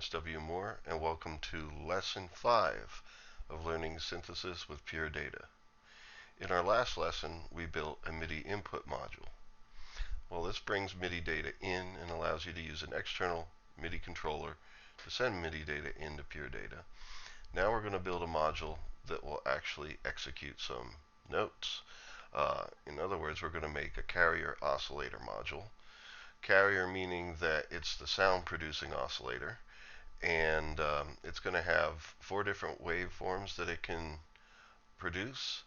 is W. Moore, and welcome to Lesson 5 of Learning Synthesis with Pure Data. In our last lesson, we built a MIDI input module. Well, this brings MIDI data in and allows you to use an external MIDI controller to send MIDI data into Pure Data. Now we're going to build a module that will actually execute some notes. In other words, we're going to make a carrier oscillator module. Carrier meaning that it's the sound producing oscillator, and it's going to have 4 different waveforms that it can produce,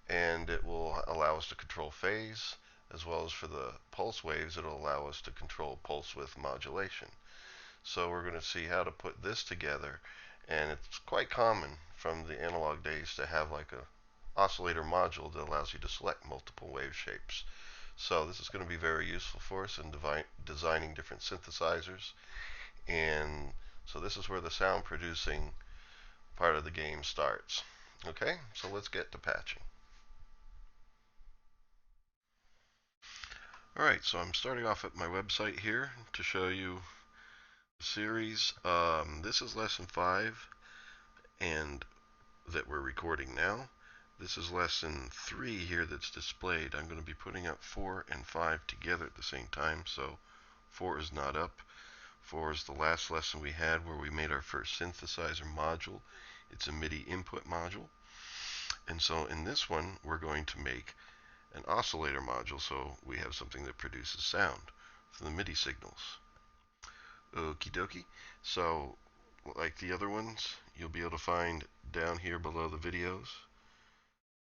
and it will allow us to control phase, as well as for the pulse waves it'll allow us to control pulse width modulation. So we're going to see how to put this together, and it's quite common from the analog days to have like a oscillator module that allows you to select multiple wave shapes. So this is going to be very useful for us in designing different synthesizers. And so this is where the sound producing part of the game starts. Okay, so let's get to patching. Alright, so I'm starting off at my website here to show you the series. This is lesson 5 and that we're recording now. This is lesson 3 here that's displayed. I'm going to be putting up 4 and 5 together at the same time, so 4 is not up. 4 is the last lesson we had where we made our first synthesizer module. It's a MIDI input module. And so in this one, we're going to make an oscillator module, so we have something that produces sound from the MIDI signals. Okie dokie. So, like the other ones, you'll be able to find down here below the videos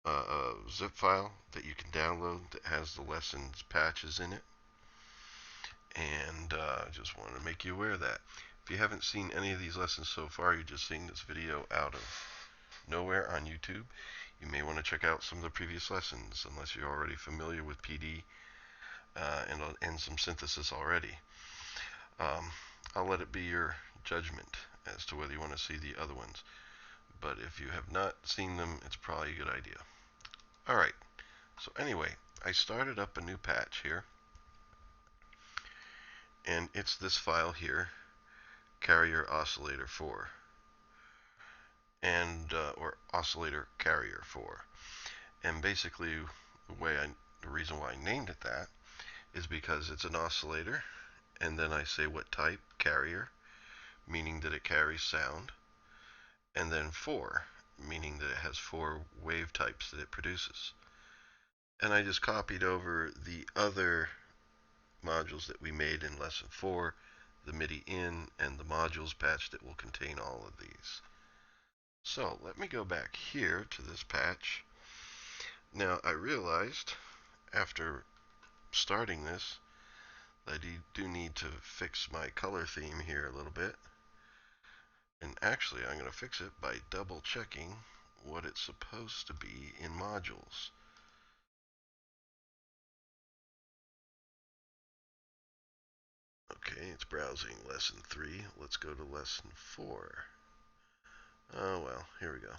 a zip file that you can download that has the lessons patches in it. And just wanted to make you aware of that. If you haven't seen any of these lessons so far, you're just seeing this video out of nowhere on YouTube. You may want to check out some of the previous lessons, unless you're already familiar with PD and some synthesis already. I'll let it be your judgment as to whether you want to see the other ones. But if you have not seen them, it's probably a good idea. Alright, so anyway, I started up a new patch here. And it's this file here, carrier oscillator 4, and or oscillator carrier 4. And basically, the reason why I named it that is because it's an oscillator, and then I say what type, carrier, meaning that it carries sound, and then 4, meaning that it has 4 wave types that it produces. And I just copied over the other modules that we made in lesson 4, the MIDI in, and the modules patch that will contain all of these. So let me go back here to this patch. Now I realized after starting this that I do need to fix my color theme here a little bit. And actually I'm going to fix it by double checking what it's supposed to be in modules. Okay, it's browsing lesson 3. Let's go to lesson 4. Oh well, here we go.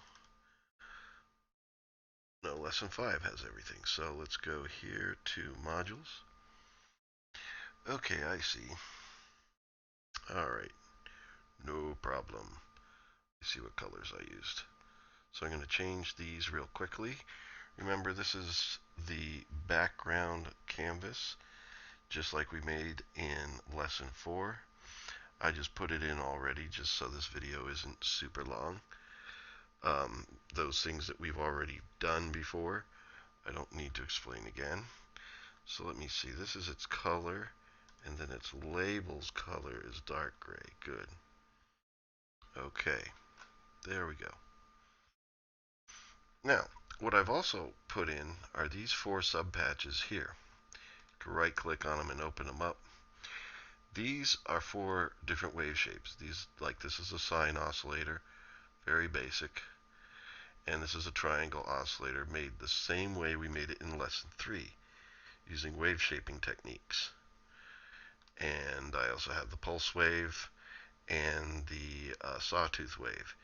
No, lesson 5 has everything. So let's go here to modules. Okay, I see. Alright, no problem. Let's see what colors I used. So I'm going to change these real quickly. Remember, this is the background canvas, just like we made in lesson 4. I just put it in already just so this video isn't super long. Those things that we've already done before, I don't need to explain again. So let me see. This is its color, and then its labels color is dark gray. Good. Okay, there we go. Now, what I've also put in are these 4 subpatches here. You can right-click on them and open them up. These are 4 different wave shapes. This is a sine oscillator, very basic. And this is a triangle oscillator made the same way we made it in lesson 3, using wave shaping techniques. And I also have the pulse wave and the sawtooth wave.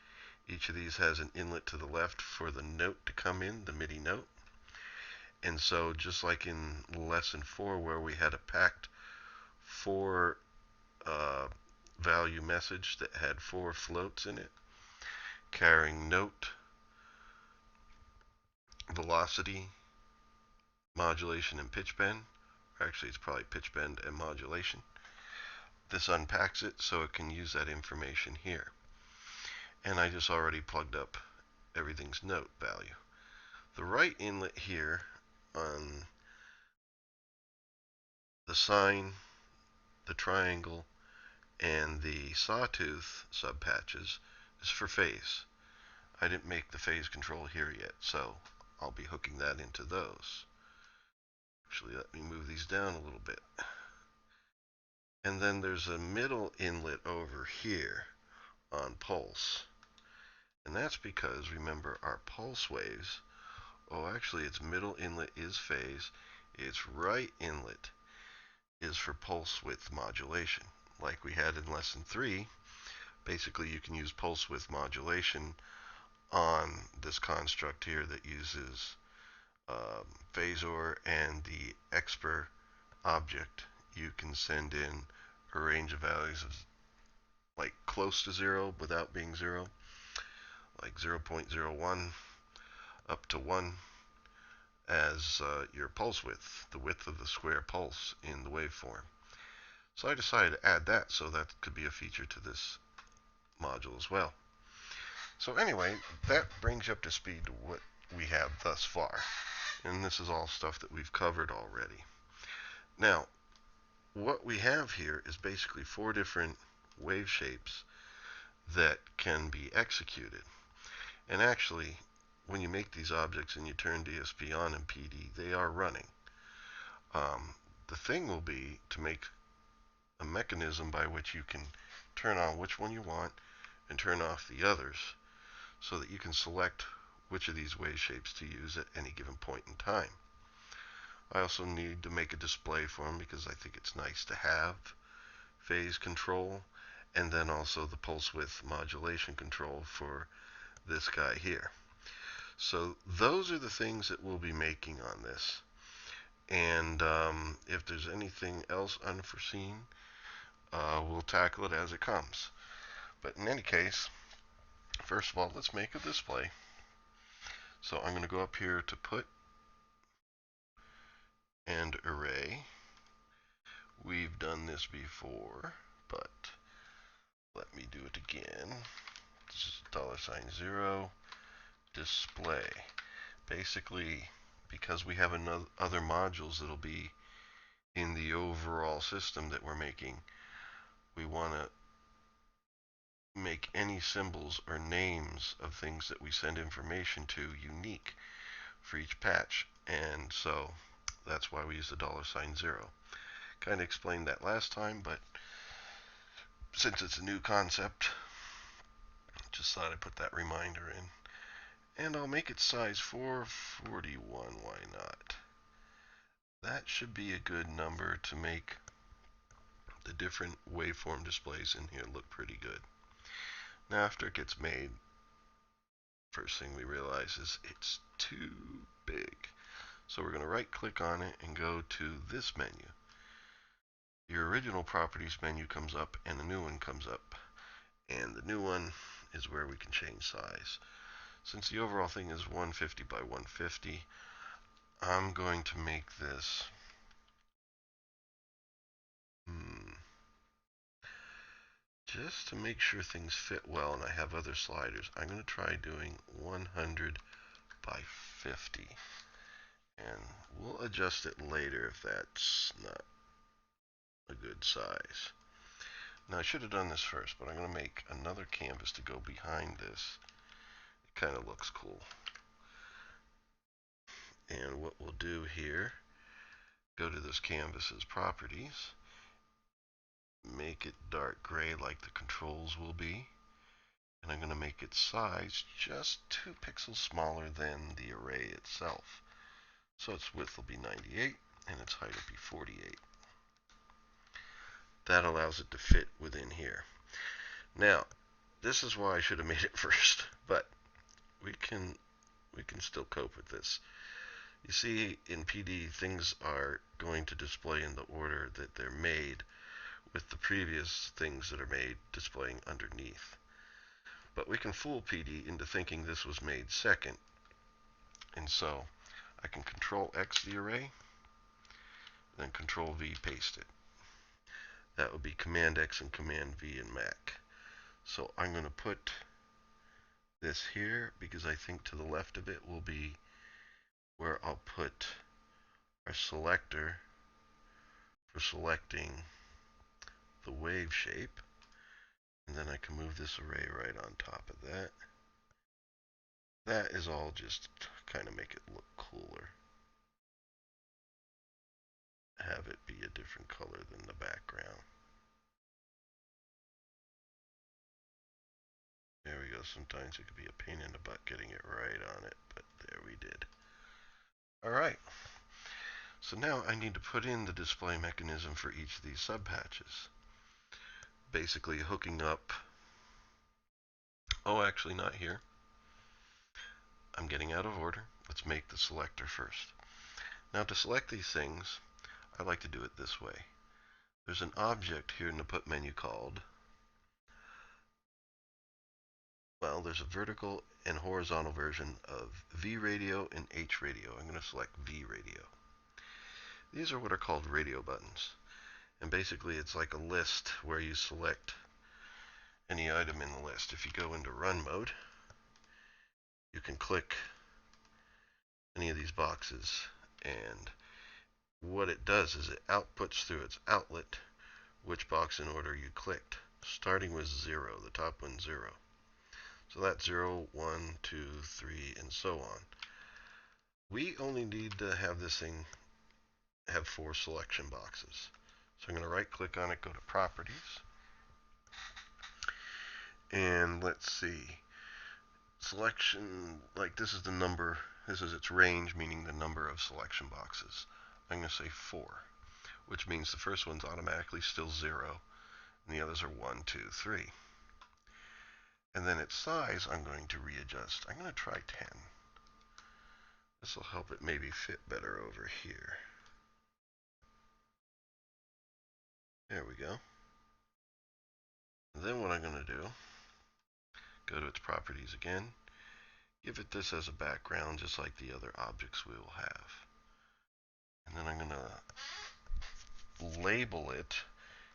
Each of these has an inlet to the left for the note to come in, the MIDI note. And so just like in lesson 4 where we had a packed 4 value message that had 4 floats in it, carrying note, velocity, modulation, and pitch bend. Actually, it's probably pitch bend and modulation. This unpacks it so it can use that information here. And I just already plugged up everything's note value. The right inlet here on the sine, the triangle, and the sawtooth subpatches is for phase. I didn't make the phase control here yet, so I'll be hooking that into those. Actually, let me move these down a little bit. And then there's a middle inlet over here on pulse. And that's because, remember, our pulse waves, actually its middle inlet is phase, its right inlet is for pulse width modulation. Like we had in lesson 3, basically you can use pulse width modulation on this construct here that uses phasor and the expr object. You can send in a range of values of like close to 0 without being 0, like 0.01 up to 1 as your pulse width, the width of the square pulse in the waveform. So I decided to add that so that could be a feature to this module as well. So anyway, that brings you up to speed to what we have thus far. And this is all stuff that we've covered already. Now, what we have here is basically 4 different wave shapes that can be executed. And actually, when you make these objects and you turn DSP on in PD, they are running. The thing will be to make a mechanism by which you can turn on which one you want and turn off the others so that you can select which of these wave shapes to use at any given point in time. I also need to make a display for them because I think it's nice to have phase control and then also the pulse width modulation control for this guy here. So those are the things that we'll be making on this. And if there's anything else unforeseen, we'll tackle it as it comes. But in any case, first of all, let's make a display. So I'm going to go up here to put and array. We've done this before, but let me do it again. This is $0 display. Basically, because we have other modules that'll be in the overall system that we're making, we want to make any symbols or names of things that we send information to unique for each patch. And so that's why we use the $0. Kind of explained that last time, but since it's a new concept, just thought I'd put that reminder in. And I'll make it size 441, why not? That should be a good number to make the different waveform displays in here look pretty good. Now after it gets made, first thing we realize is it's too big. So we're going to right click on it and go to this menu. Your original properties menu comes up and a new one comes up. And the new one is where we can change size. Since the overall thing is 150 by 150, I'm going to make this just to make sure things fit well and I have other sliders. I'm going to try doing 100 by 50. And we'll adjust it later if that's not a good size. Now I should have done this first, but I'm going to make another canvas to go behind this. It kind of looks cool. And what we'll do here, go to this canvas's properties, make it dark gray like the controls will be, and I'm going to make its size just 2 pixels smaller than the array itself. So its width will be 98 and its height will be 48. That allows it to fit within here. Now, this is why I should have made it first, but we can still cope with this. You see, in PD, things are going to display in the order that they're made with the previous things that are made displaying underneath. But we can fool PD into thinking this was made second. And so I can Control X the array, then Control V paste it. That would be Command X and Command V in Mac. So I'm going to put this here because I think to the left of it will be where I'll put our selector for selecting the wave shape. And then I can move this array right on top of that. That is all just to kind of make it look cooler. Have it be a different color than the background. There we go. Sometimes it could be a pain in the butt getting it right on it, but there we did. All right. So now I need to put in the display mechanism for each of these subpatches. Basically hooking up. Oh, actually not here. I'm getting out of order. Let's make the selector first. Now to select these things, I like to do it this way. There's an object here in the put menu called, well, there's a vertical and horizontal version of V radio and H radio. I'm going to select V radio. These are what are called radio buttons. And basically it's like a list where you select any item in the list. If you go into run mode, you can click any of these boxes, and what it does is it outputs through its outlet which box in order you clicked, starting with 0, the top one 0. So that's 0, 1, 2, 3, and so on. We only need to have this thing have 4 selection boxes. So I'm going to right click on it, go to properties, and let's see, selection, like this is the number, this is its range, meaning the number of selection boxes. I'm going to say 4, which means the first one's automatically still 0, and the others are 1, 2, 3. And then its size I'm going to readjust. I'm going to try 10. This will help it maybe fit better over here. There we go. And then what I'm going to do, go to its properties again, give it this as a background just like the other objects we will have. And then I'm going to label it,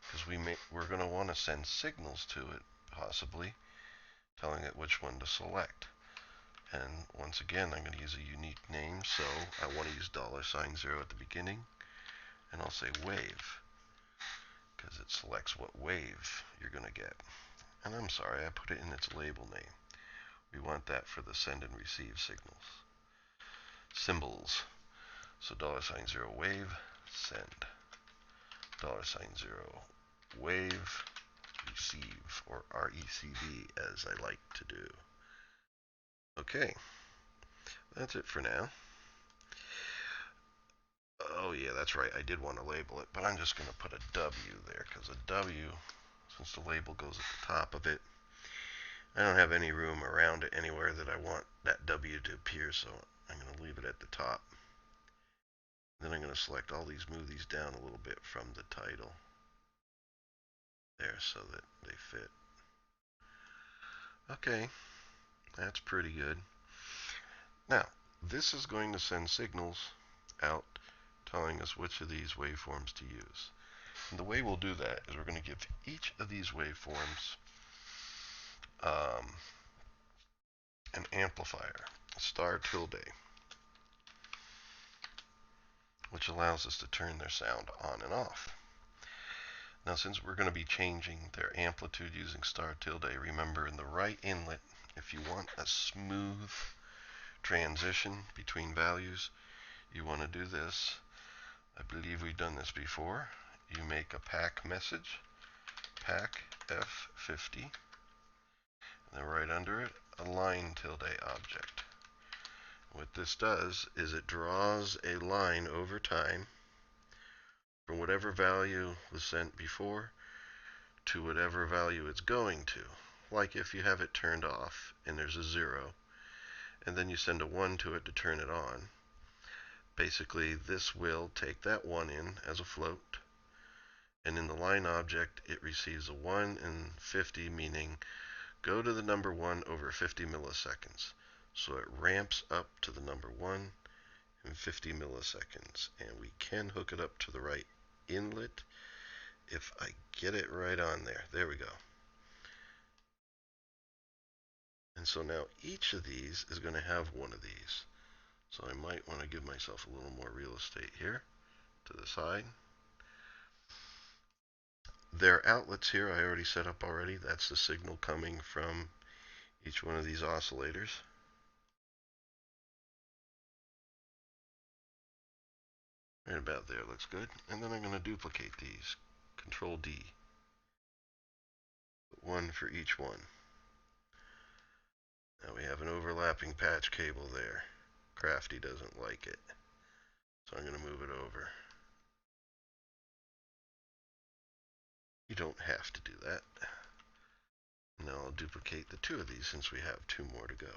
because we're going to want to send signals to it, possibly, telling it which one to select. And once again, I'm going to use a unique name, so I want to use $0 at the beginning, and I'll say wave, because it selects what wave you're going to get. And I'm sorry, I put it in its label name. We want that for the send and receive signals. Symbols. So $0 wave, send. $0 wave, receive, or RECV as I like to do. Okay, that's it for now. Oh yeah, that's right, I did want to label it, but I'm just going to put a W there, because a W, since the label goes at the top of it, I don't have any room around it anywhere that I want that W to appear, so I'm going to leave it at the top. Then I'm going to select all these, move these down a little bit from the title there so that they fit. Okay, that's pretty good. Now, this is going to send signals out telling us which of these waveforms to use. And the way we'll do that is we're going to give each of these waveforms an amplifier, star tilde, which allows us to turn their sound on and off. Now, since we're going to be changing their amplitude using star tilde, remember in the right inlet, if you want a smooth transition between values, you want to do this. I believe we've done this before. You make a pack message, pack F50, and then right under it, a line tilde object. What this does is it draws a line over time from whatever value was sent before to whatever value it's going to. Like if you have it turned off and there's a 0, and then you send a 1 to it to turn it on. Basically, this will take that 1 in as a float and in the line object it receives a 1 and 50, meaning go to the number 1 over 50 milliseconds. So it ramps up to the number 1 in 50 milliseconds, and we can hook it up to the right inlet if I get it right on there. There we go. And so now each of these is going to have one of these. So I might want to give myself a little more real estate here to the side. Their outlets here I already set up already. That's the signal coming from each one of these oscillators. Right about there looks good. And then I'm going to duplicate these. Control D. One for each one. Now we have an overlapping patch cable there. Crafty doesn't like it. So I'm going to move it over. You don't have to do that. Now I'll duplicate the two of these since we have two more to go.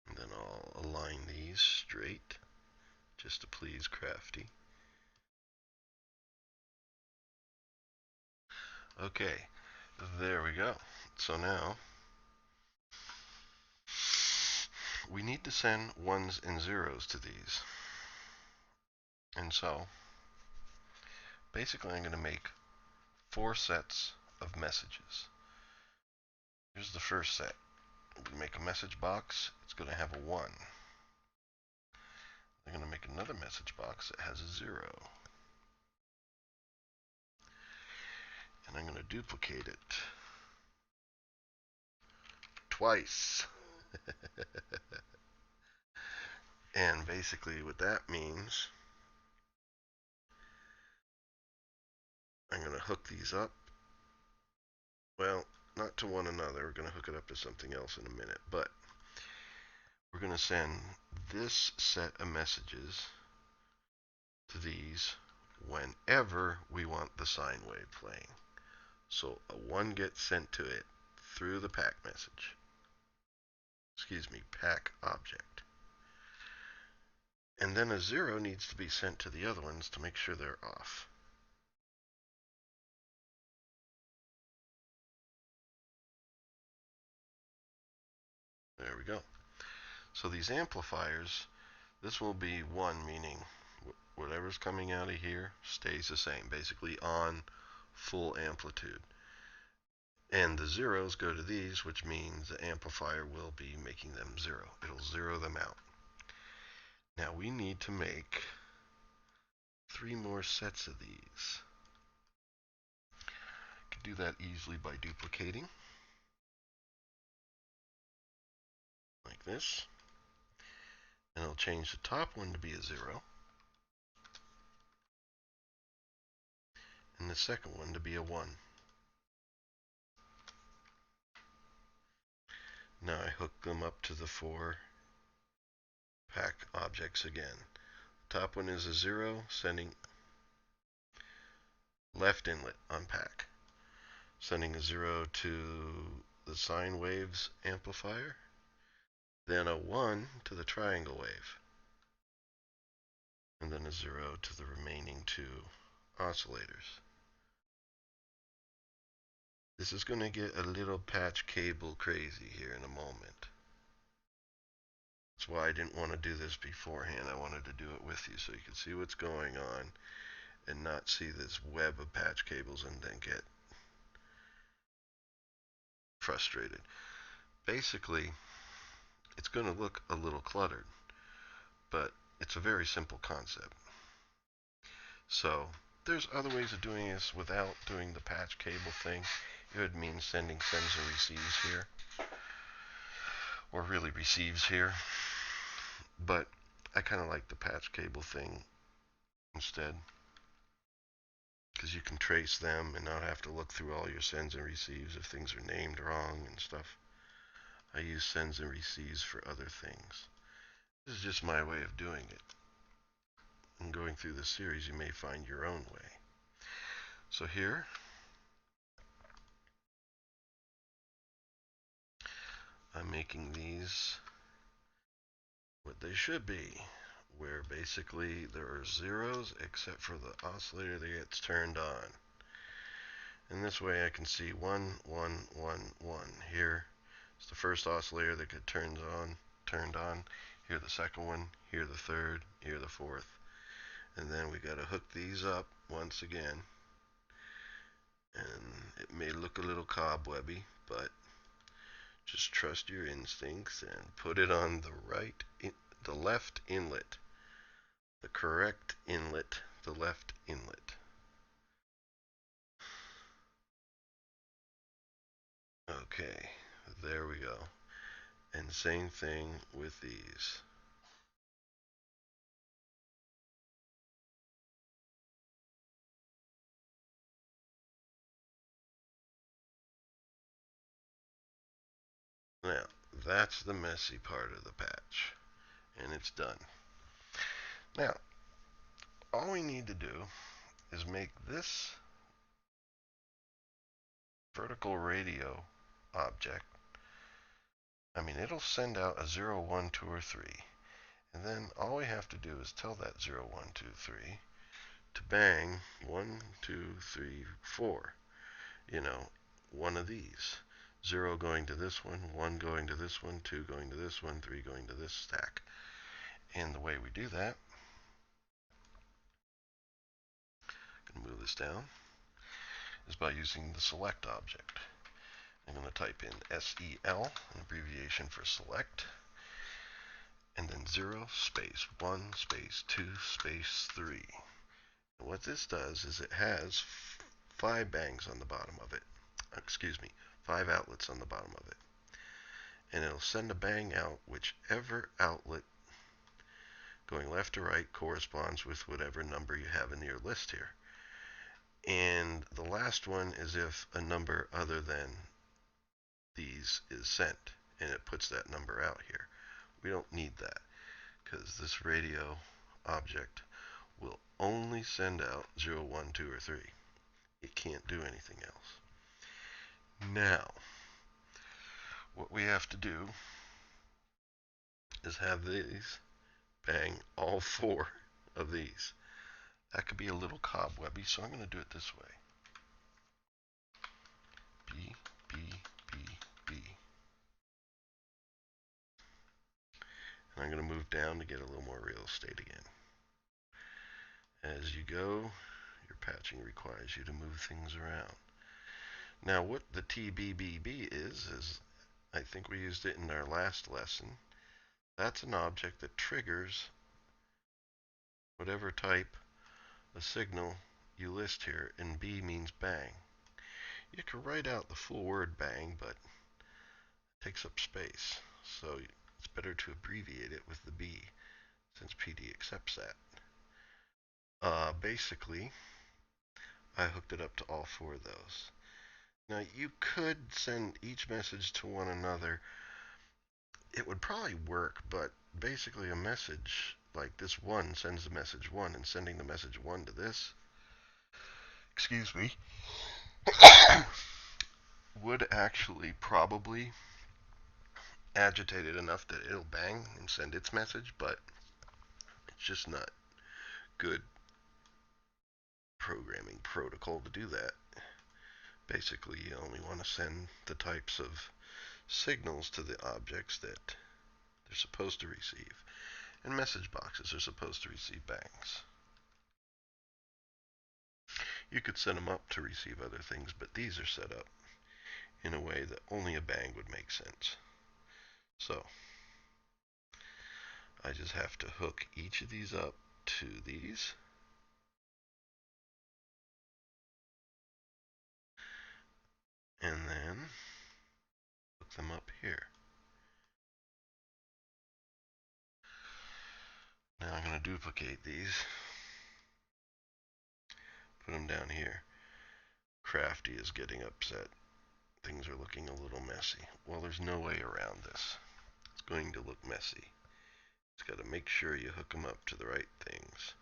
And then I'll align these straight just to please Crafty. Okay, there we go. So now we need to send ones and zeros to these. And so basically I'm going to make 4 sets of messages. Here's the first set. We make a message box. It's going to have a 1. I'm going to make another message box that has a 0. And I'm going to duplicate it twice. And basically what that means, I'm going to hook these up. Well, not to one another. We're going to hook it up to something else in a minute. But we're going to send this set of messages to these whenever we want the sine wave playing. So a 1 gets sent to it through the pack message. Pack object. And then a 0 needs to be sent to the other ones to make sure they're off. There we go. So these amplifiers, this will be 1, meaning whatever's coming out of here stays the same, basically on full amplitude. And the zeros go to these, which means the amplifier will be making them 0. It'll 0 them out. Now we need to make 3 more sets of these. I can do that easily by duplicating. Like this. And I'll change the top one to be a 0. And the second one to be a 1. Now I hook them up to the 4 pack objects again. The top one is a 0, sending left inlet on pack. Sending a 0 to the sine waves amplifier. Then a 1 to the triangle wave. And then a 0 to the remaining 2 oscillators. This is going to get a little patch cable crazy here in a moment. That's why I didn't want to do this beforehand. I wanted to do it with you so you could see what's going on and not see this web of patch cables and then get frustrated. Basically, it's going to look a little cluttered, but it's a very simple concept. So there's other ways of doing this without doing the patch cable thing. It would mean sending sends and receives here, or really receives here. But I kind of like the patch cable thing instead, because you can trace them and not have to look through all your sends and receives if things are named wrong and stuff. I use sends and receives for other things. This is just my way of doing it. And going through this series, you may find your own way. So here, I'm making these what they should be, where basically there are zeros except for the oscillator that gets turned on. And this way I can see 1, 1, 1, 1. Here is the first oscillator that gets turned on. Here the second one, here the third, here the fourth. And then we got to hook these up once again. And it may look a little cobwebby, but just trust your instincts and put it on the left inlet. The correct inlet, the left inlet. Okay, there we go. And same thing with these. Now, that's the messy part of the patch, and it's done. Now, all we need to do is make this vertical radio object. It'll send out a 0, 1, 2, or 3. And then all we have to do is tell that 0, 1, 2, 3 to bang 1, 2, 3, 4. One of these. 0 going to this one, 1 going to this one, 2 going to this one, 3 going to this stack. And the way we do that, I'm going to move this down, is by using the select object. I'm going to type in SEL, an abbreviation for select, and then 0, space 1, space 2, space 3. And what this does is it has 5 bangs on the bottom of it. 5 outlets on the bottom of it. And it'll send a bang out whichever outlet going left to right corresponds with whatever number you have in your list here. And the last one is if a number other than these is sent, and it puts that number out here. We don't need that, because this radio object will only send out 0, 1, 2, or 3. It can't do anything else. Now, what we have to do is have these bang all 4 of these. That could be a little cobwebby, so I'm going to do it this way. B, B, B, B. And I'm going to move down to get a little more real estate again. As you go, your patching requires you to move things around. Now, what the TBBB is I think we used it in our last lesson. That's an object that triggers whatever type of signal you list here, and B means bang. You can write out the full word bang, but it takes up space, so it's better to abbreviate it with the B, since PD accepts that. Basically, I hooked it up to all 4 of those. Now, you could send each message to one another. It would probably work, but basically a message like this 1 sends the message 1, and sending the message 1 to this, would actually probably agitate it enough that it'll bang and send its message, but it's just not good programming protocol to do that. Basically, you only want to send the types of signals to the objects that they're supposed to receive. And message boxes are supposed to receive bangs. You could set them up to receive other things, but these are set up in a way that only a bang would make sense. So, I just have to hook each of these up to these. And then hook them up here. Now I'm going to duplicate these. Put them down here. Crafty is getting upset. Things are looking a little messy. Well, there's no way around this. It's going to look messy. It's got to make sure you hook them up to the right things.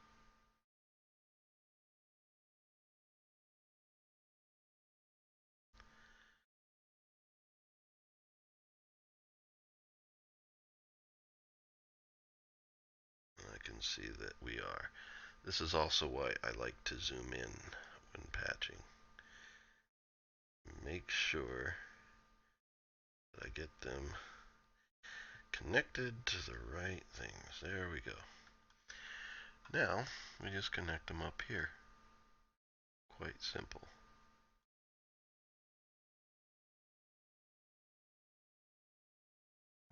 can see that we are. This is also why I like to zoom in when patching. Make sure that I get them connected to the right things. There we go. Now, we just connect them up here. Quite simple.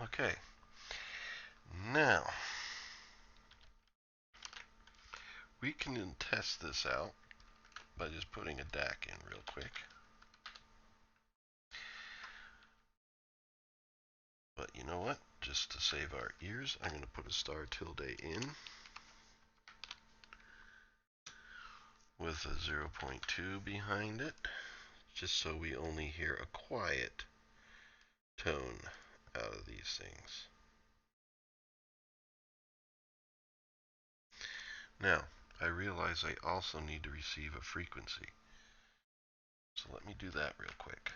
Okay. Now, we can test this out by just putting a DAC in real quick. But you know what? Just to save our ears, I'm going to put a star tilde in with a 0.2 behind it, just so we only hear a quiet tone out of these things. Now, I realize I also need to receive a frequency. So let me do that real quick.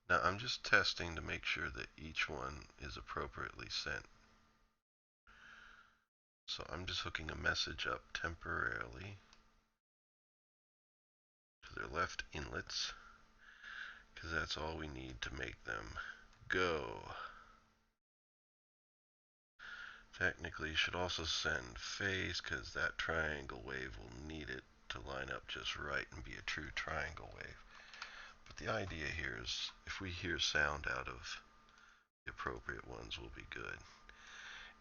Now, I'm just testing to make sure that each one is appropriately sent. So I'm just hooking a message up temporarily to their left inlets, because that's all we need to make them go. Technically, you should also send phase, because that triangle wave will need it to line up just right and be a true triangle wave. But the idea here is, if we hear sound out of the appropriate ones, will be good.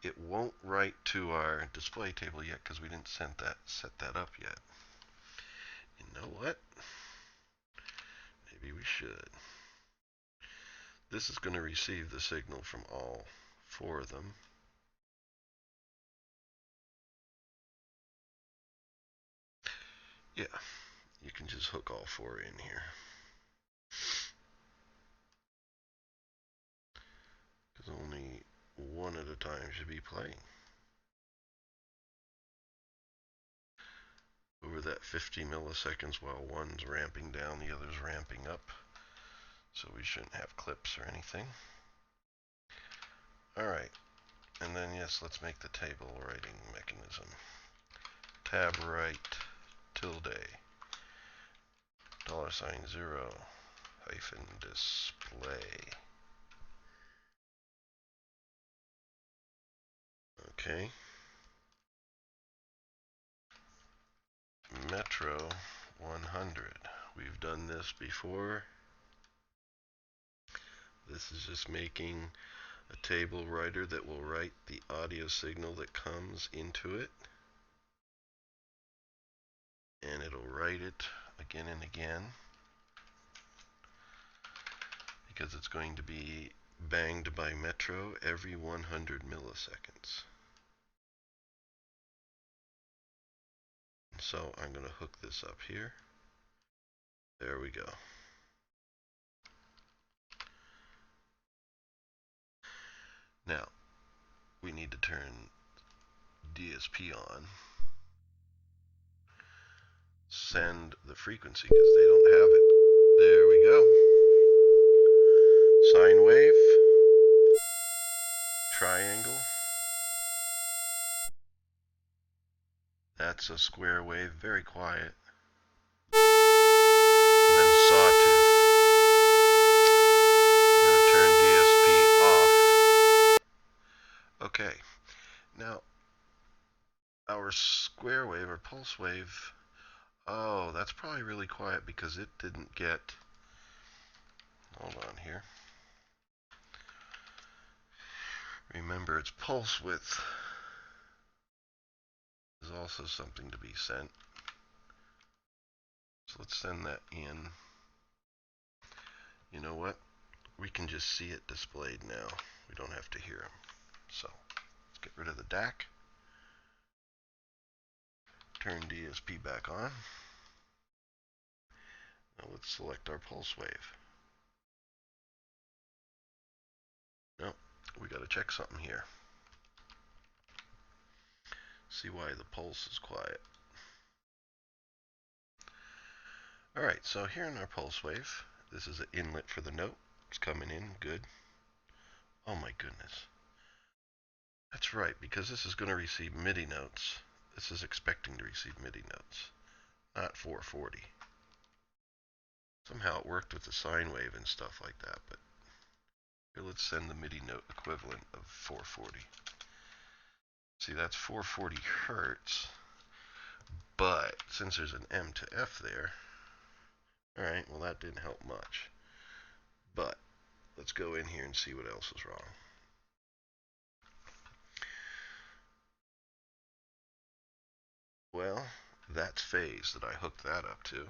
It won't write to our display table yet, because we didn't set that up yet. You know what? Maybe we should. This is going to receive the signal from all 4 of them. Yeah, you can just hook all 4 in here. Because only one at a time should be playing. Over that 50 milliseconds while one's ramping down, the other's ramping up. So we shouldn't have clips or anything. Alright, and then yes, let's make the table writing mechanism. Tab right tilde $0 hyphen display. Okay. Metro 100. We've done this before. This is just making a table writer that will write the audio signal that comes into it. And it'll write it again and again, because it's going to be banged by Metro every 100 milliseconds. So I'm going to hook this up here. There we go. Now, we need to turn DSP on. Send the frequency, because they don't have it. There we go. Sine wave. Triangle. That's a square wave, very quiet. And then sawtooth. I'm going to turn DSP off. Okay. Now, our square wave or pulse wave, oh, that's probably really quiet because it didn't get, hold on here. Remember, its pulse width is also something to be sent. So let's send that in. You know what? We can just see it displayed now. We don't have to hear them. So let's get rid of the DAC. Turn DSP back on. Now let's select our pulse wave. No, we got to check something here. See why the pulse is quiet. Alright, so here in our pulse wave, this is an inlet for the note. It's coming in good. Oh my goodness. That's right, because this is going to receive MIDI notes. This is expecting to receive MIDI notes, not 440. Somehow it worked with the sine wave and stuff like that, but here let's send the MIDI note equivalent of 440. See, that's 440 hertz, but since there's an M to F there, alright, well that didn't help much. But let's go in here and see what else is wrong. Well, that's phase that I hooked that up to.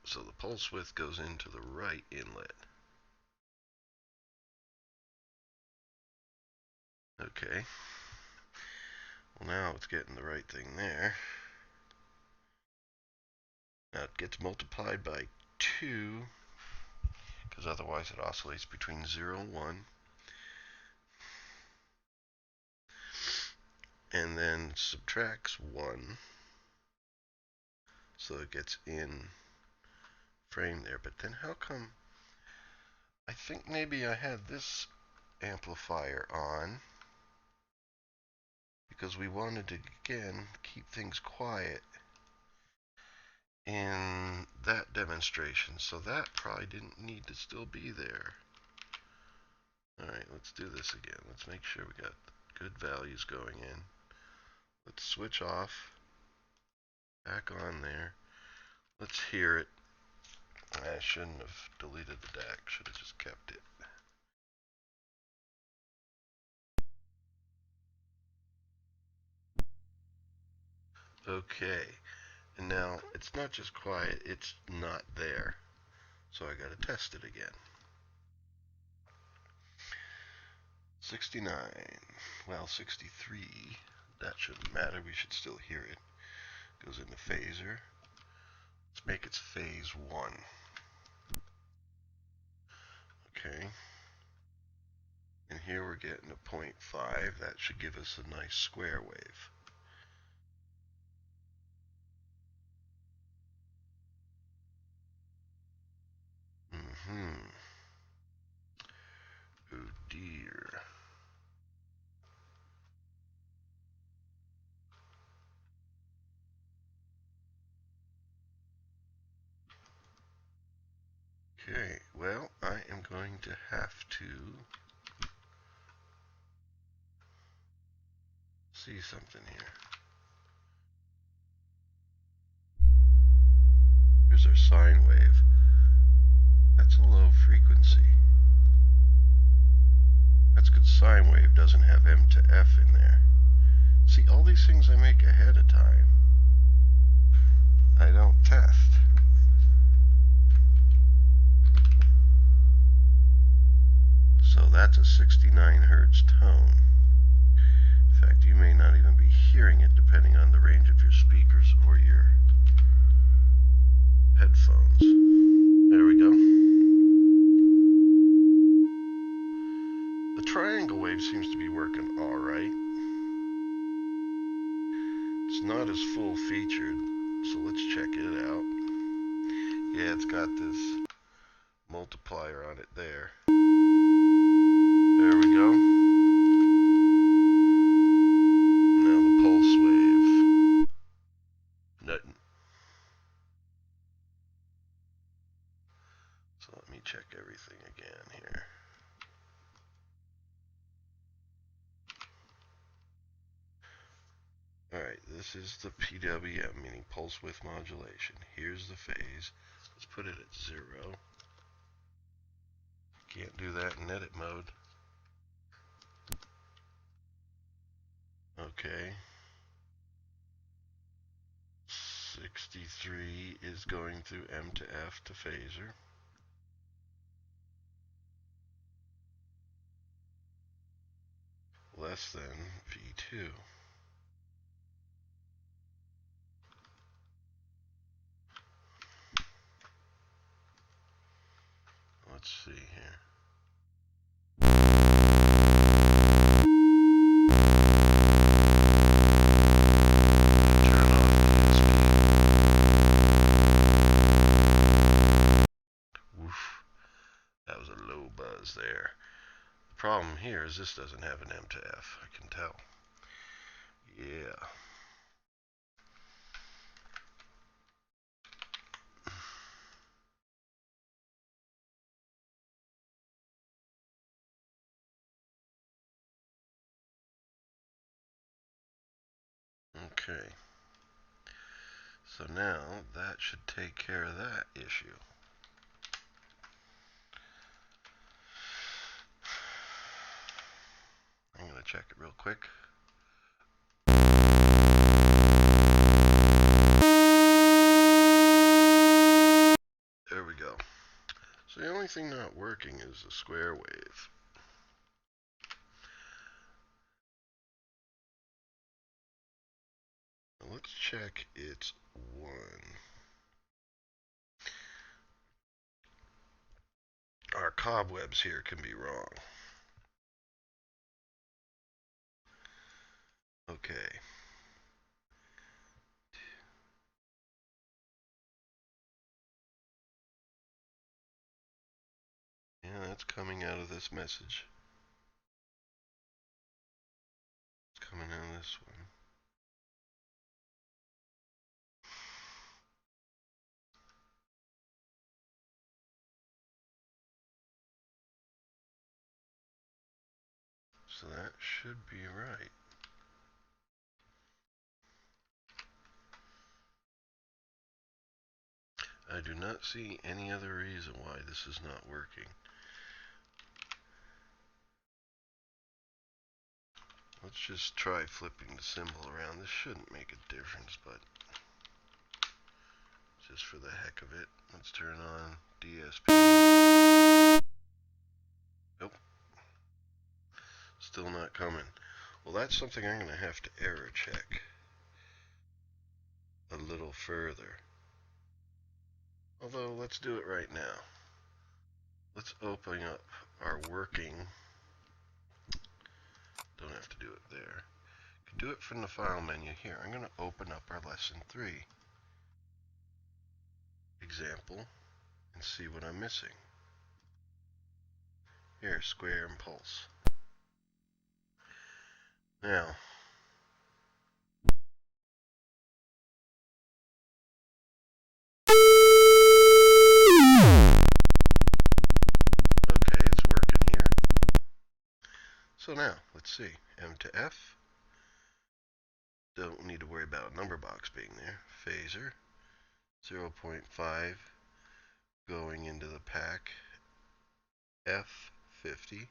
So the pulse width goes into the right inlet. Okay. Well, now it's getting the right thing there. Now it gets multiplied by 2, because otherwise it oscillates between 0 and 1. And then subtracts 1. So it gets in frame there. But then how come? I think maybe I had this amplifier on because we wanted to, again, keep things quiet in that demonstration. So that probably didn't need to still be there. Alright, let's do this again. Let's make sure we got good values going in. Let's switch off. Back on there. Let's hear it. I shouldn't have deleted the DAC. Should have just kept it. Okay. And now it's not just quiet, it's not there. So I gotta test it again. 69. Well, 63. That shouldn't matter. We should still hear it. Goes into phaser. Let's make its phase 1. Okay. And here we're getting a 0.5. That should give us a nice square wave. Oh dear. Okay, well, I am going to have to see something here. Here's our sine wave. That's a low frequency. That's because sine wave doesn't have M to F in there. See, all these things I make ahead of time, I don't test. So that's a 69 hertz tone. In fact, you may not even be hearing it depending on the range of your speakers or your headphones. There we go. The triangle wave seems to be working all right. It's not as full featured, so let's check it out. Yeah, it's got this multiplier on it there. There we go. Now the pulse wave. Nothing. So let me check everything again here. Alright, this is the PWM, meaning pulse width modulation. Here's the phase. Let's put it at 0. Can't do that in edit mode. Okay. 63 is going through M to F to phaser. Less than V2. Let's see here. Turn on the speed. here is this doesn't have an M to F. I can tell. Yeah. Okay. So now that should take care of that issue. I'm going to check it real quick. There we go. So the only thing not working is the square wave. Now let's check it's 1. Our cobwebs here can be wrong. Okay. Yeah, that's coming out of this message. It's coming out of this one. So that should be right. I do not see any other reason why this is not working. Let's just try flipping the symbol around. This shouldn't make a difference, but just for the heck of it, let's turn on DSP. Nope. Still not coming. Well, that's something I'm going to have to error check a little further. Although, let's do it right now. Let's open up our working. Don't have to do it there. You can do it from the file menu here. I'm going to open up our lesson 3 example and see what I'm missing. Here, square and pulse. Now, okay, it's working here. So now, let's see. M to F. Don't need to worry about a number box being there. Phaser. 0.5 going into the pack F50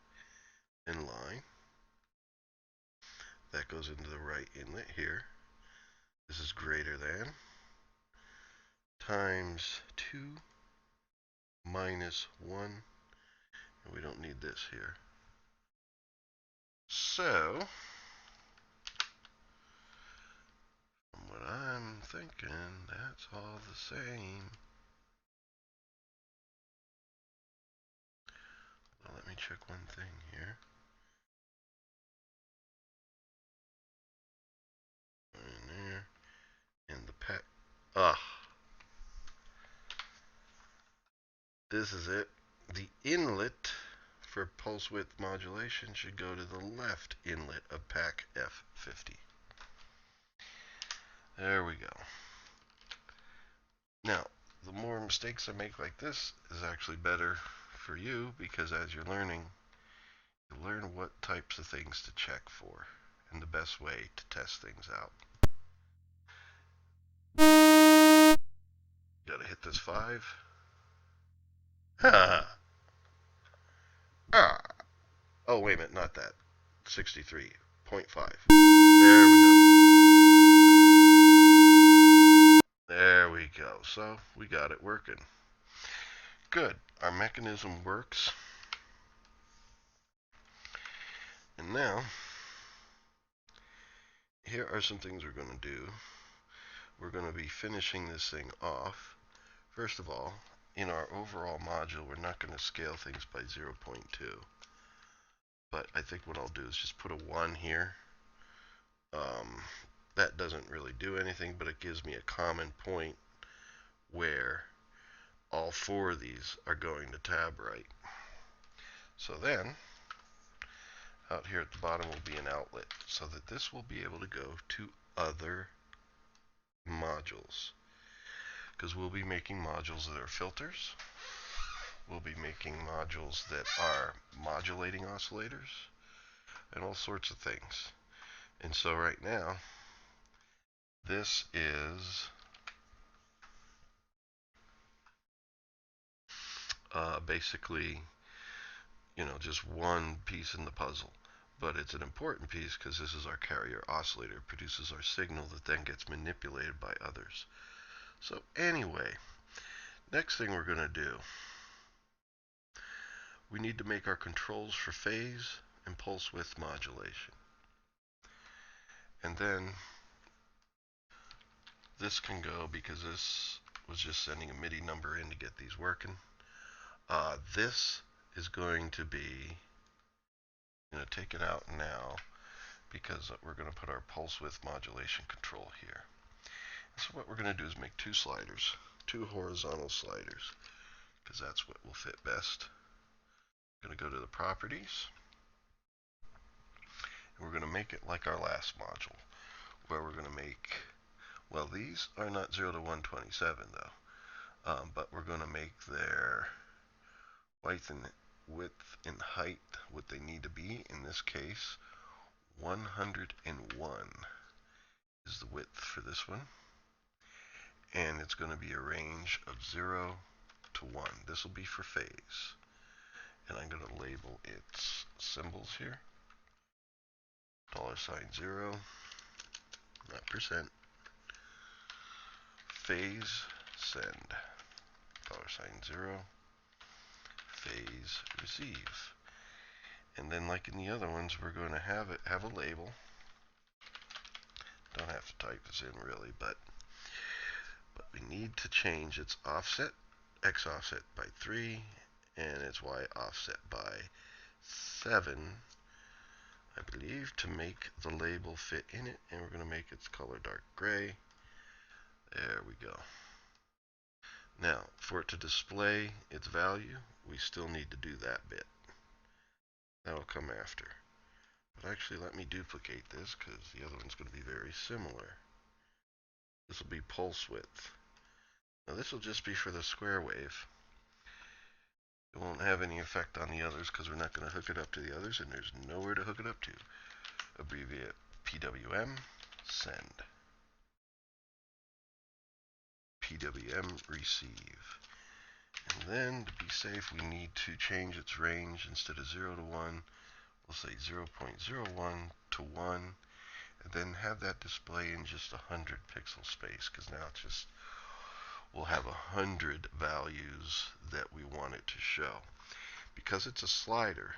in line. That goes into the right inlet here. This is greater than times 2 minus 1. And we don't need this here. So, from what I'm thinking, that's all the same. Well, let me check one thing here. In there. In the pack. This is it. The inlet for pulse width modulation should go to the left inlet of pack F50. There we go. Now, the more mistakes I make like this is actually better for you, because as you're learning, you learn what types of things to check for and the best way to test things out. Gotta hit this 5. Oh, wait a minute, not that. 63.5. There we go. There we go. So we got it working. Good. Our mechanism works. And now, here are some things we're going to do. We're going to be finishing this thing off. First of all, in our overall module, we're not going to scale things by 0.2. But I think what I'll do is just put a 1 here. That doesn't really do anything, but it gives me a common point where all 4 of these are going to tab right. So then, out here at the bottom will be an outlet, so that this will be able to go to other modules. Because we'll be making modules that are filters. We'll be making modules that are modulating oscillators and all sorts of things. And so right now, this is basically, just one piece in the puzzle. But it's an important piece because this is our carrier oscillator. It produces our signal that then gets manipulated by others. So anyway, next thing we're going to do, we need to make our controls for phase and pulse width modulation. And then this can go, because this was just sending a MIDI number in to get these working. This is going to be, take it out now, because we're going to put our pulse width modulation control here. So what we're going to do is make two sliders, two horizontal sliders, because that's what will fit best. I'm going to go to the properties, and we're going to make it like our last module, where we're going to make, well, these are not 0 to 127 though, but we're going to make their width and height what they need to be. In this case, 101 is the width for this one, and it's going to be a range of 0 to 1. This will be for phase, and I'm going to label its symbols here. $0, not percent. Phase send, $0, phase receive. And then, like in the other ones, we're going to have a label. Don't have to type this in really, but we need to change its offset, x offset by 3, and its y offset by 7, I believe, to make the label fit in it. And we're going to make its color dark gray. There we go. Now, for it to display its value, we still need to do that bit. That'll come after. But actually, let me duplicate this, because the other one's going to be very similar. This will be pulse width. Now, this will just be for the square wave. It won't have any effect on the others, because we're not going to hook it up to the others, and there's nowhere to hook it up to. Abbreviate PWM, send. PWM, receive. And then, to be safe, we need to change its range. Instead of 0 to 1, we'll say 0.01 to 1, and then have that display in just 100 pixel space, because now it's just, we'll have 100 values that we want it to show. Because it's a slider,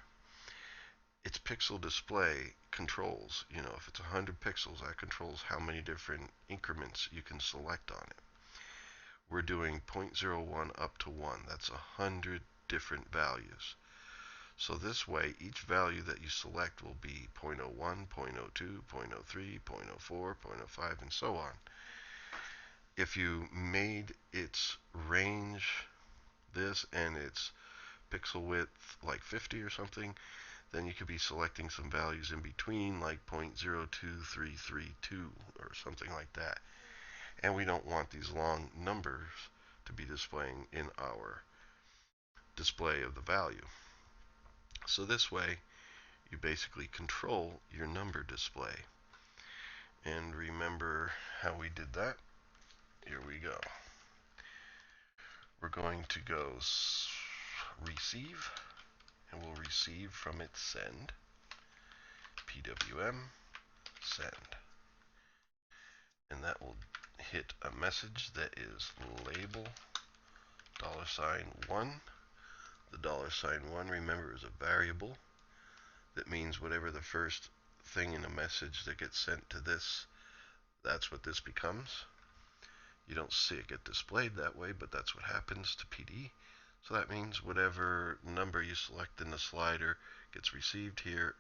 its pixel display controls, if it's 100 pixels, that controls how many different increments you can select on it. We're doing 0.01 up to 1. That's 100 different values. So this way, each value that you select will be 0.01, 0.02, 0.03, 0.04, 0.05, and so on. If you made its range this and its pixel width like 50 or something, then you could be selecting some values in between, like 0.02332 or something like that. And we don't want these long numbers to be displaying in our display of the value. So this way, you basically control your number display. And remember how we did that? Here we go. We're going to go receive, and we'll receive from its send. PWM, send. And that will hit a message that is label $1. The $1, remember, is a variable. That means whatever the first thing in a message that gets sent to this, that's what this becomes. You don't see it get displayed that way, but that's what happens to PD. So that means whatever number you select in the slider gets received here.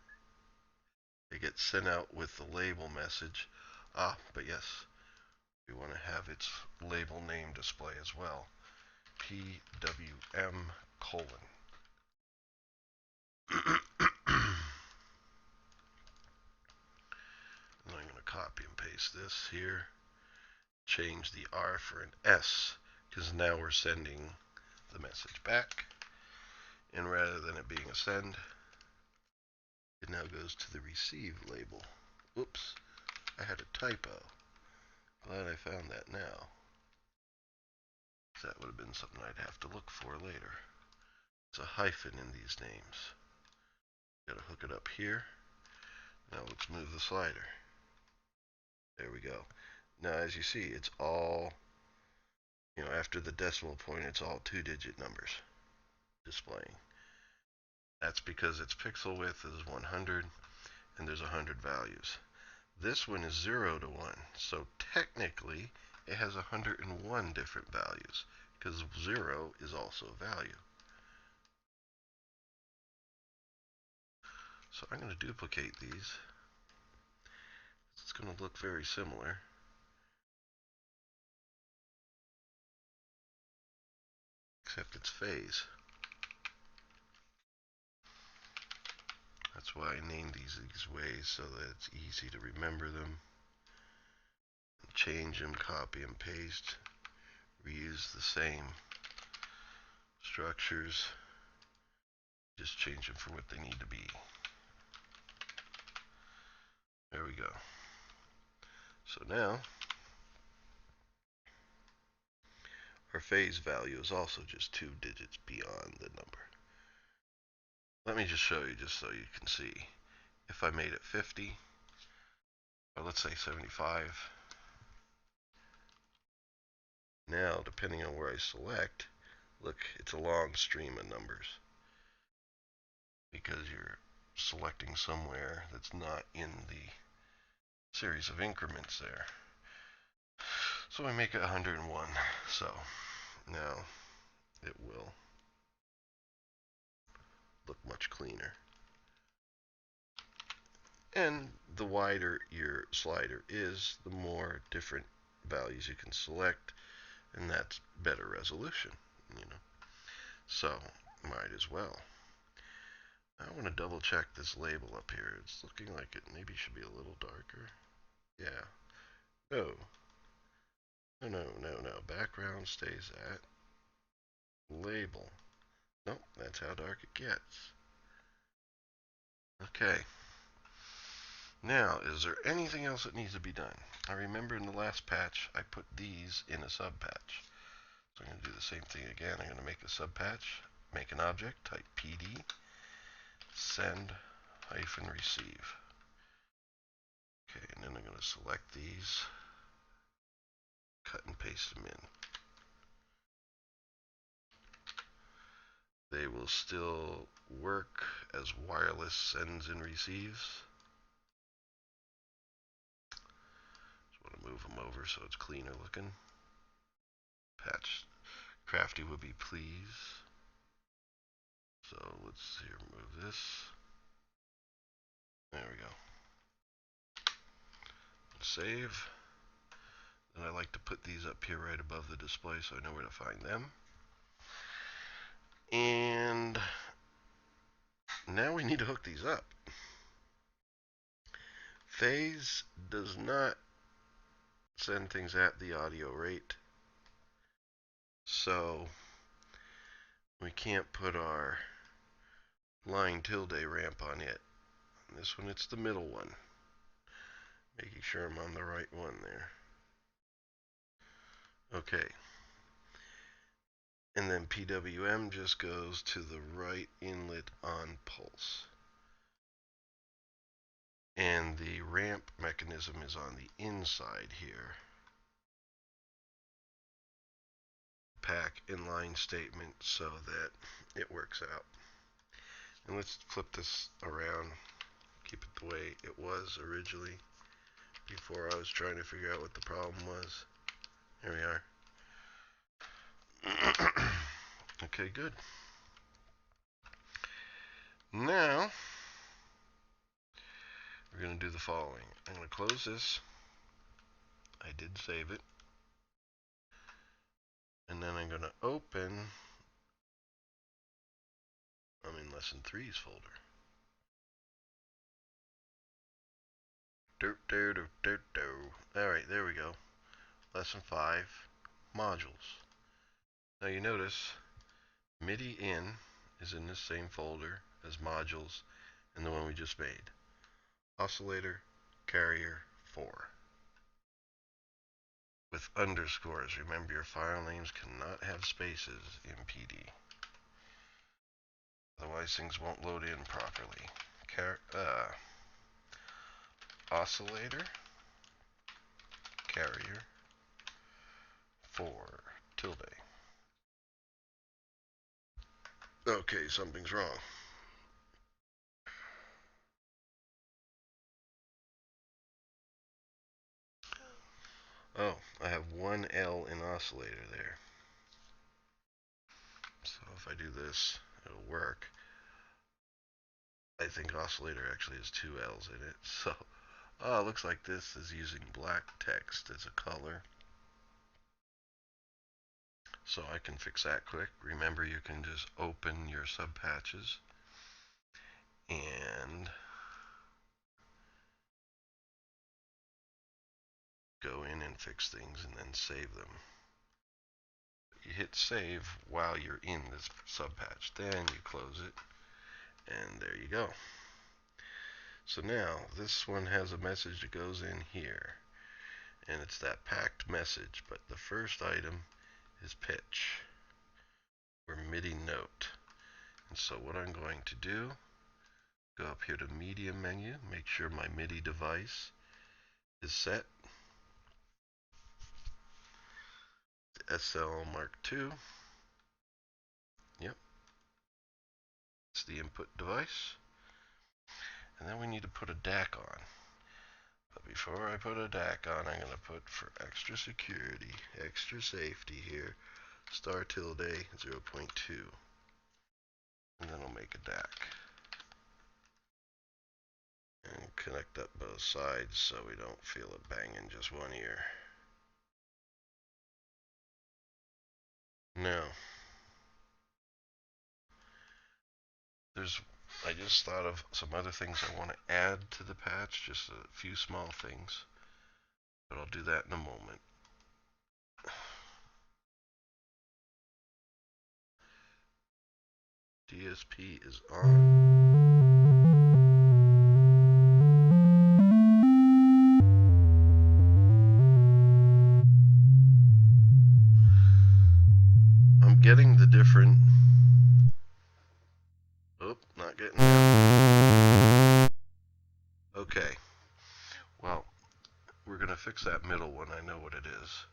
It gets sent out with the label message. But yes, we want to have its label name display as well. PWM : this here, change the R for an S, because now we're sending the message back. And rather than it being a send, it now goes to the receive label. Oops, I had a typo. Glad I found that now. That would have been something I'd have to look for later. It's a hyphen in these names. Gotta hook it up here. Now let's move the slider. There we go. Now as you see, it's all, after the decimal point, it's all 2-digit numbers displaying. That's because its pixel width is 100 and there's 100 values. This one is 0 to 1, so technically it has 101 different values because 0 is also a value. So I'm going to duplicate these. It's going to look very similar. Except it's phase. That's why I named these ways, so that it's easy to remember them. Change them, copy and paste. Reuse the same structures. Just change them for what they need to be. There we go. So now, our phase value is also just 2 digits beyond the number. Let me just show you, just so you can see. If I made it 50, or let's say 75, now depending on where I select, look, it's a long stream of numbers because you're selecting somewhere that's not in the series of increments there. So I make it 101. So now it will look much cleaner. And the wider your slider is, the more different values you can select, and that's better resolution, So might as well. I want to double check this label up here. It's looking like it maybe should be a little darker. Yeah. No. Background stays at label. Nope, that's how dark it gets. Okay. Now, is there anything else that needs to be done? I remember in the last patch, I put these in a sub-patch. So I'm going to do the same thing again. I'm going to make a sub-patch, make an object, type PD, send-receive. Okay, and then I'm going to select these, cut and paste them in. They will still work as wireless sends and receives. Just want to move them over so it's cleaner looking. Patch Crafty would be pleased. So let's see, remove this. There we go. Save. And I like to put these up here right above the display so I know where to find them. And now we need to hook these up. Phase does not send things at the audio rate, so we can't put our line tilde ramp on it. This one, it's the middle one. Making sure I'm on the right one there. Okay. And then PWM just goes to the right inlet on pulse. And the ramp mechanism is on the inside here. Pack inline statement so that it works out. And let's flip this around, keep it the way it was originally before I was trying to figure out what the problem was. Here we are. Okay, good. Now, we're going to do the following. I'm going to close this. I did save it. And then I'm going to open, I'm in Lesson 3's folder. Alright, there we go. Lesson 5, modules. Now you notice MIDI in is in this same folder as modules and the one we just made. Oscillator, carrier, 4. With underscores. Remember, your file names cannot have spaces in PD. Otherwise things won't load in properly. Oscillator, carrier, 4, tilde. Okay, something's wrong. Oh, I have one L in oscillator there. So if I do this, it'll work. I think oscillator actually has two L's in it. So, it looks like this is using black text as a color. So I can fix that quick. Remember, you can just open your subpatches and go in and fix things and then save them. You hit save while you're in this subpatch. Then you close it, and there you go. So now this one has a message that goes in here, and it's that packed message, but the first item is pitch or MIDI note. And so what I'm going to do, go up here to Media menu, make sure my MIDI device is set. SL Mark II. Yep. It's the input device. And then we need to put a DAC on. But before I put a DAC on, I'm going to put, for extra security, extra safety here, star tilde 0.2. And then I'll make a DAC. And connect up both sides so we don't feel it banging just one ear. Now, I just thought of some other things I want to add to the patch, just a few small things, but I'll do that in a moment. DSP is on. I'm getting the different, not getting that. Okay, well, we're going to fix that middle one. I know what it is.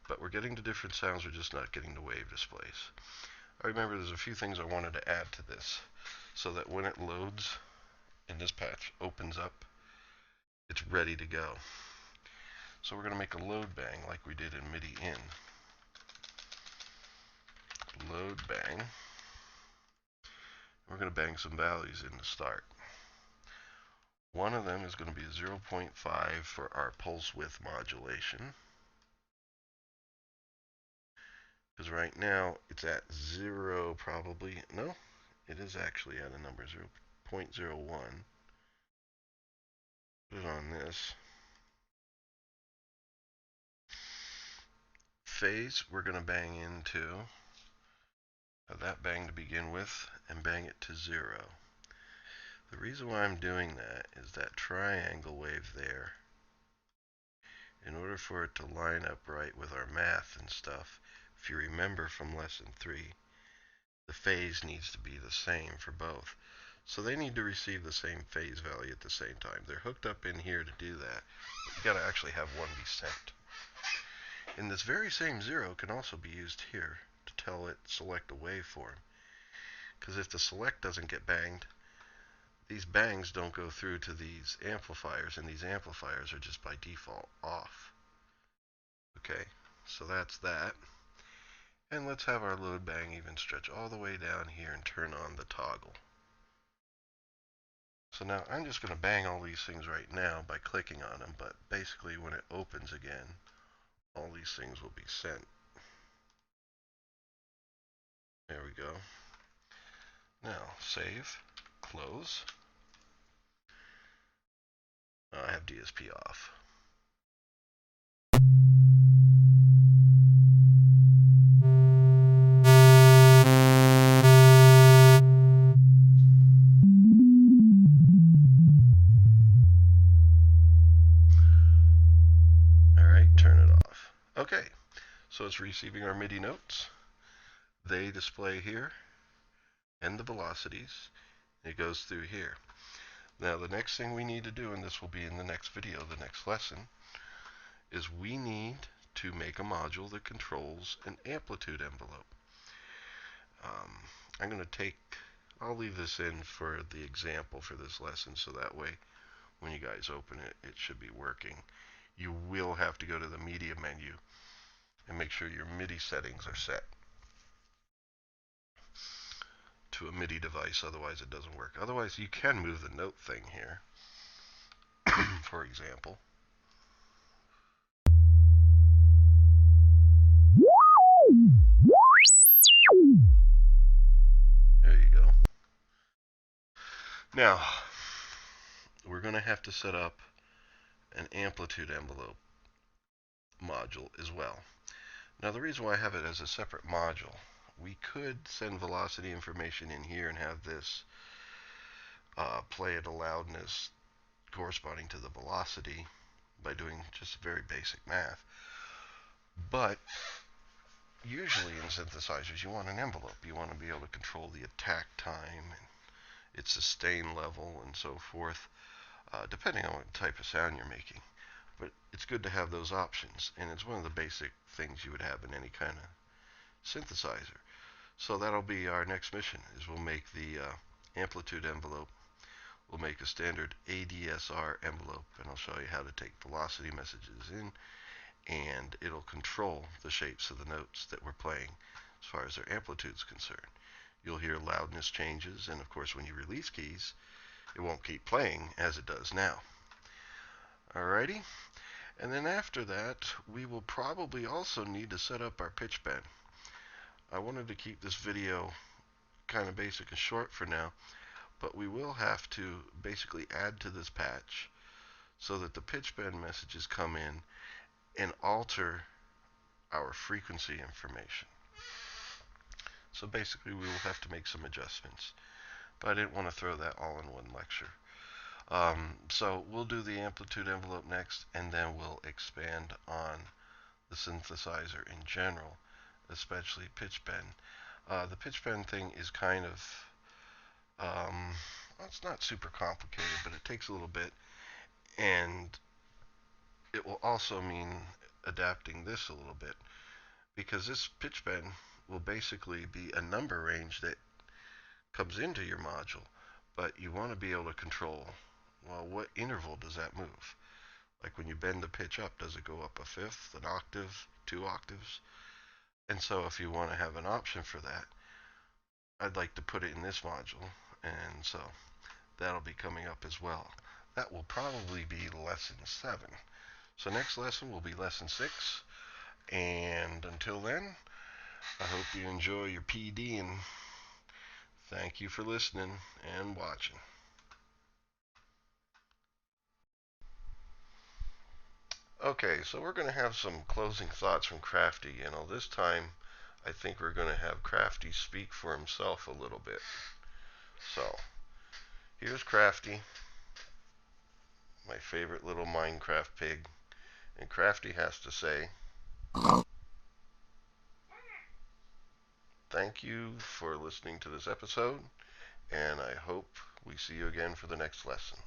But we're getting the different sounds, we're just not getting the wave displays. I remember there's a few things I wanted to add to this so that when it loads and this patch opens up, it's ready to go. So we're going to make a load bang like we did in MIDI in. Load bang. We're going to bang some values in to start. One of them is going to be 0.5 for our pulse width modulation. Because right now it's at 0 probably. No, it is actually at a number 0.01. Put it on this. Phase, we're going to bang into that bang to begin with and bang it to 0. The reason why I'm doing that is that triangle wave there, in order for it to line up right with our math and stuff, if you remember from lesson 3, the phase needs to be the same for both. So they need to receive the same phase value at the same time. They're hooked up in here to do that, but you got to actually have one be sent. And this very same 0 can also be used here to tell it select a waveform. Because if the select doesn't get banged, these bangs don't go through to these amplifiers, and these amplifiers are just by default off. Okay, so that's that. And let's have our load bang even stretch all the way down here and turn on the toggle. So now I'm just going to bang all these things right now by clicking on them, but basically when it opens again, all these things will be sent. There we go. Now save, close. I have DSP off. Alright, turn it off. Okay, so it's receiving our MIDI notes. They display here, and the velocities. It goes through here. Now the next thing we need to do, and this will be in the next video, the next lesson, is we need to make a module that controls an amplitude envelope. I'm going to I'll leave this in for the example for this lesson, so that way when you guys open it, it should be working. You will have to go to the media menu and make sure your MIDI settings are set to a MIDI device, otherwise it doesn't work. Otherwise, you can move the note thing here, for example. There you go. Now, we're going to have to set up an amplitude envelope module as well. Now, the reason why I have it as a separate module, we could send velocity information in here and have this play at a loudness corresponding to the velocity by doing just very basic math. But usually in synthesizers, you want an envelope. You want to be able to control the attack time and its sustain level and so forth, depending on what type of sound you're making. But it's good to have those options, and it's one of the basic things you would have in any kind of synthesizer. So that'll be our next mission, is we'll make the amplitude envelope. We'll make a standard ADSR envelope, and I'll show you how to take velocity messages in, and it'll control the shapes of the notes that we're playing as far as their amplitude is concerned. You'll hear loudness changes, and of course when you release keys, it won't keep playing as it does now. Alrighty, and then after that, we will probably also need to set up our pitch bend. I wanted to keep this video kind of basic and short for now, but we will have to basically add to this patch so that the pitch bend messages come in and alter our frequency information. So basically we will have to make some adjustments, but I didn't want to throw that all in one lecture. So we'll do the amplitude envelope next, and then we'll expand on the synthesizer in general, especially pitch bend. The pitch bend thing is kind of, well, it's not super complicated, but it takes a little bit, and it will also mean adapting this a little bit, because this pitch bend will basically be a number range that comes into your module, but you want to be able to control, well, what interval does that move? Like when you bend the pitch up, does it go up a fifth, an octave, 2 octaves? And so if you want to have an option for that, I'd like to put it in this module, and so that'll be coming up as well. That will probably be lesson 7. So next lesson will be lesson 6, and until then, I hope you enjoy your PD, and thank you for listening and watching. Okay, so we're going to have some closing thoughts from Crafty. This time I think we're going to have Crafty speak for himself a little bit. So, here's Crafty, my favorite little Minecraft pig. And Crafty has to say, thank you for listening to this episode, and I hope we see you again for the next lesson.